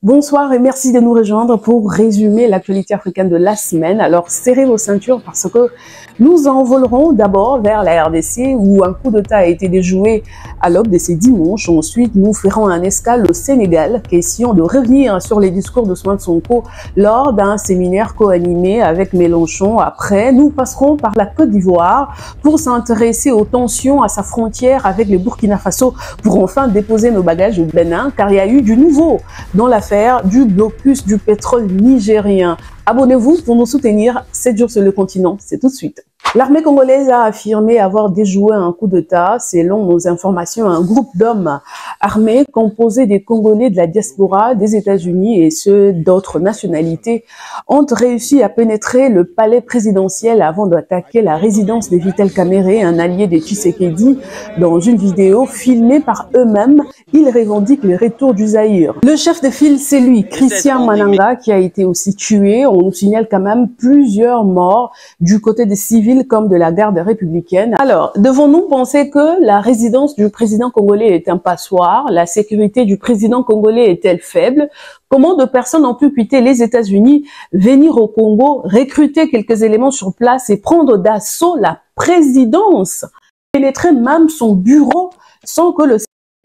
Bonsoir et merci de nous rejoindre pour résumer l'actualité africaine de la semaine. Alors, serrez vos ceintures parce que nous envolerons d'abord vers la RDC où un coup d'État a été déjoué à l'aube de ce dimanche. Ensuite, nous ferons un escale au Sénégal, question de revenir sur les discours d'Ousmane Sonko lors d'un séminaire co-animé avec Mélenchon. Après, nous passerons par la Côte d'Ivoire pour s'intéresser aux tensions à sa frontière avec le Burkina Faso pour enfin déposer nos bagages au Bénin car il y a eu du nouveau dans l'affaire du blocus du pétrole nigérien. Abonnez-vous pour nous soutenir 7 jours sur le continent. C'est tout de suite. L'armée congolaise a affirmé avoir déjoué un coup d'État. Selon nos informations, un groupe d'hommes armés composé des Congolais de la diaspora des États-Unis et ceux d'autres nationalités ont réussi à pénétrer le palais présidentiel avant d'attaquer la résidence de Vital Kamerhe, un allié de Tshisekedi. Dans une vidéo filmée par eux-mêmes, ils revendiquent le retour du Zaïre. Le chef de file, c'est lui, Christian Mananga, qui a été aussi tué. On nous signale quand même plusieurs morts du côté des civils comme de la garde républicaine. Alors, devons-nous penser que la résidence du président congolais est un passoire? La sécurité du président congolais est-elle faible? Comment de personnes ont pu quitter les États-Unis, venir au Congo, recruter quelques éléments sur place et prendre d'assaut la présidence, pénétrer même son bureau sans que les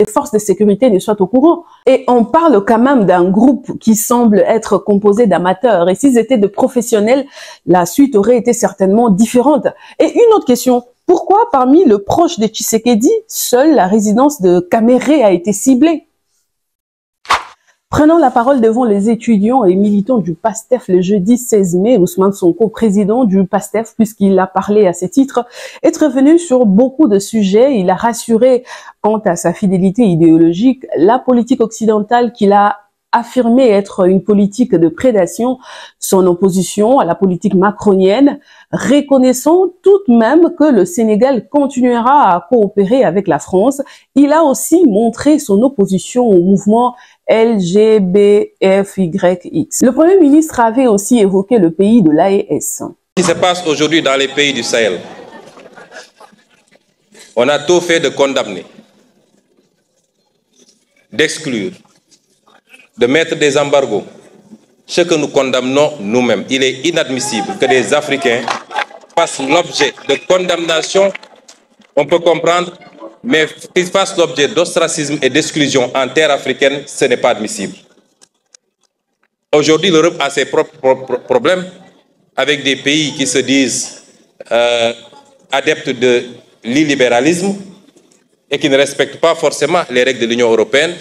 forces de sécurité ne soient au courant? Et on parle quand même d'un groupe qui semble être composé d'amateurs. Et s'ils étaient de professionnels, la suite aurait été certainement différente. Et une autre question, pourquoi parmi le proche de Tshisekedi, seule la résidence de Kamerhe a été ciblée? Prenant la parole devant les étudiants et militants du PASTEF le jeudi 16 mai, Ousmane Sonko, président du PASTEF, puisqu'il a parlé à ses titres, est revenu sur beaucoup de sujets. Il a rassuré quant à sa fidélité idéologique, la politique occidentale qu'il a affirmé être une politique de prédation, son opposition à la politique macronienne, reconnaissant tout de même que le Sénégal continuera à coopérer avec la France. Il a aussi montré son opposition au mouvement LGBTQIX. Le Premier ministre avait aussi évoqué le pays de l'AES. Ce qui se passe aujourd'hui dans les pays du Sahel, on a tout fait de condamner, d'exclure, de mettre des embargos. Ce que nous condamnons nous-mêmes. Il est inadmissible que des Africains fassent l'objet de condamnation, on peut comprendre, mais qu'ils fassent l'objet d'ostracisme et d'exclusion en terre africaine, ce n'est pas admissible. Aujourd'hui, l'Europe a ses propres problèmes avec des pays qui se disent adeptes de l'illibéralisme et qui ne respectent pas forcément les règles de l'Union européenne.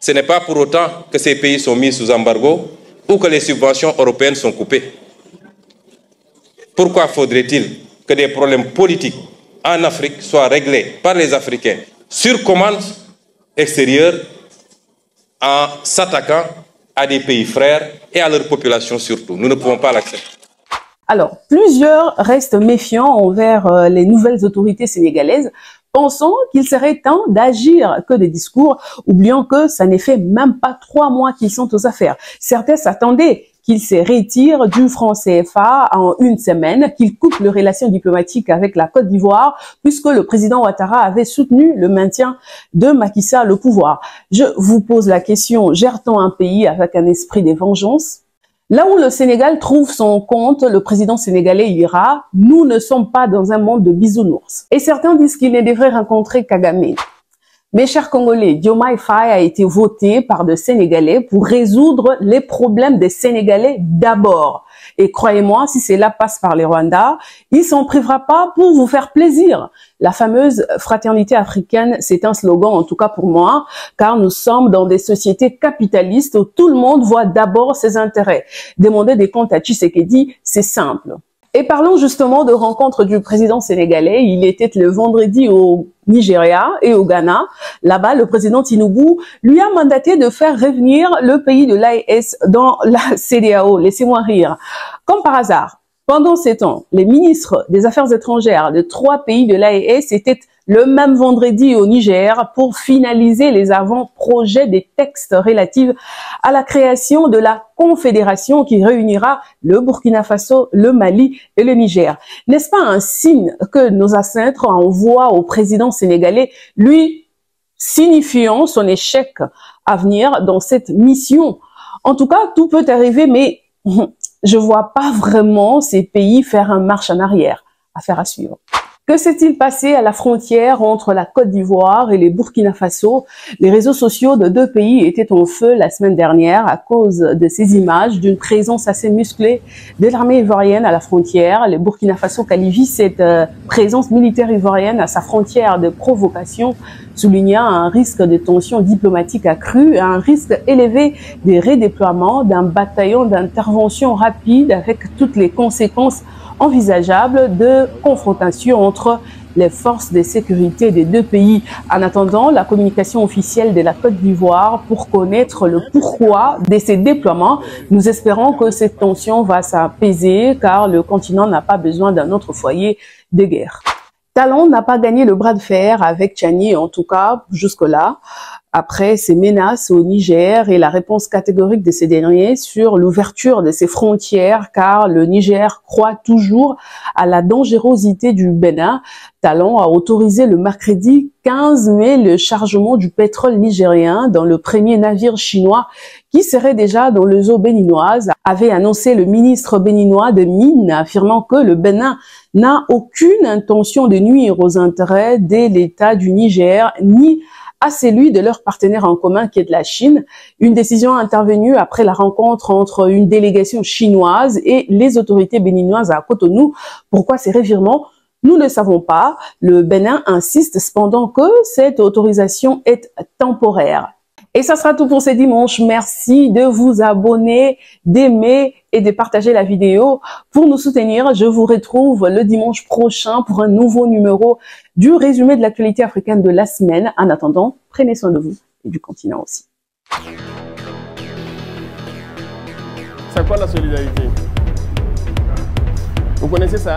Ce n'est pas pour autant que ces pays sont mis sous embargo ou que les subventions européennes sont coupées. Pourquoi faudrait-il que des problèmes politiques en Afrique soient réglés par les Africains sur commande extérieure en s'attaquant à des pays frères et à leur population surtout? Nous ne pouvons pas l'accepter. Alors, plusieurs restent méfiants envers les nouvelles autorités sénégalaises, pensant qu'il serait temps d'agir que des discours, oubliant que ça n'est fait même pas 3 mois qu'ils sont aux affaires. Certains s'attendaient qu'il se retire du franc CFA en une semaine, qu'il coupe les relations diplomatiques avec la Côte d'Ivoire, puisque le président Ouattara avait soutenu le maintien de Macky Sall au pouvoir. Je vous pose la question, gère-t-on un pays avec un esprit de vengeance? Là où le Sénégal trouve son compte, le président sénégalais ira. Nous ne sommes pas dans un monde de bisounours. Et certains disent qu'il ne devrait rencontrer Kagame. Mes chers Congolais, Diomaye Faye a été voté par des Sénégalais pour résoudre les problèmes des Sénégalais d'abord. Et croyez-moi, si cela passe par les Rwandais, il s'en privera pas pour vous faire plaisir. La fameuse fraternité africaine, c'est un slogan, en tout cas pour moi, car nous sommes dans des sociétés capitalistes où tout le monde voit d'abord ses intérêts. Demander des comptes à Tshisekedi, c'est simple. Et parlons justement de rencontre du président sénégalais. Il était le vendredi au Nigeria et au Ghana. Là-bas, le président Tinubu lui a mandaté de faire revenir le pays de l'AES dans la CEDEAO. Laissez-moi rire. Comme par hasard, pendant ces temps, les ministres des Affaires étrangères de 3 pays de l'AES étaient le même vendredi au Niger pour finaliser les avant-projets des textes relatifs à la création de la confédération qui réunira le Burkina Faso, le Mali et le Niger. N'est-ce pas un signe que nos ancêtres envoient au président sénégalais, lui signifiant son échec à venir dans cette mission? En tout cas, tout peut arriver, mais je vois pas vraiment ces pays faire un marche en arrière. Affaire à suivre. Que s'est-il passé à la frontière entre la Côte d'Ivoire et les Burkina Faso? Les réseaux sociaux de deux pays étaient en feu la semaine dernière à cause de ces images d'une présence assez musclée de l'armée ivoirienne à la frontière. Le Burkina Faso qualifie cette présence militaire ivoirienne à sa frontière de provocation, soulignant un risque de tension diplomatique accrue et un risque élevé des redéploiements d'un bataillon d'intervention rapide avec toutes les conséquences envisageable de confrontation entre les forces de sécurité des deux pays. En attendant la communication officielle de la Côte d'Ivoire pour connaître le pourquoi de ces déploiements, nous espérons que cette tension va s'apaiser car le continent n'a pas besoin d'un autre foyer de guerre. Talon n'a pas gagné le bras de fer avec Tchani, en tout cas jusque-là, après ces menaces au Niger et la réponse catégorique de ces derniers sur l'ouverture de ses frontières, car le Niger croit toujours à la dangerosité du Bénin. Talon a autorisé le mercredi 15 mai le chargement du pétrole nigérien dans le premier navire chinois qui serait déjà dans les eaux béninoises, avait annoncé le ministre béninois des Mines, affirmant que le Bénin n'a aucune intention de nuire aux intérêts de l'État du Niger, ni à celui de leur partenaire en commun qui est de la Chine. Une décision intervenue après la rencontre entre une délégation chinoise et les autorités béninoises à Cotonou. Pourquoi ces revirements? Nous ne savons pas. Le Bénin insiste cependant que cette autorisation est temporaire. Et ça sera tout pour ce dimanche. Merci de vous abonner, d'aimer et de partager la vidéo. Pour nous soutenir, je vous retrouve le dimanche prochain pour un nouveau numéro du résumé de l'actualité africaine de la semaine. En attendant, prenez soin de vous et du continent aussi. C'est quoi la solidarité? Vous connaissez ça?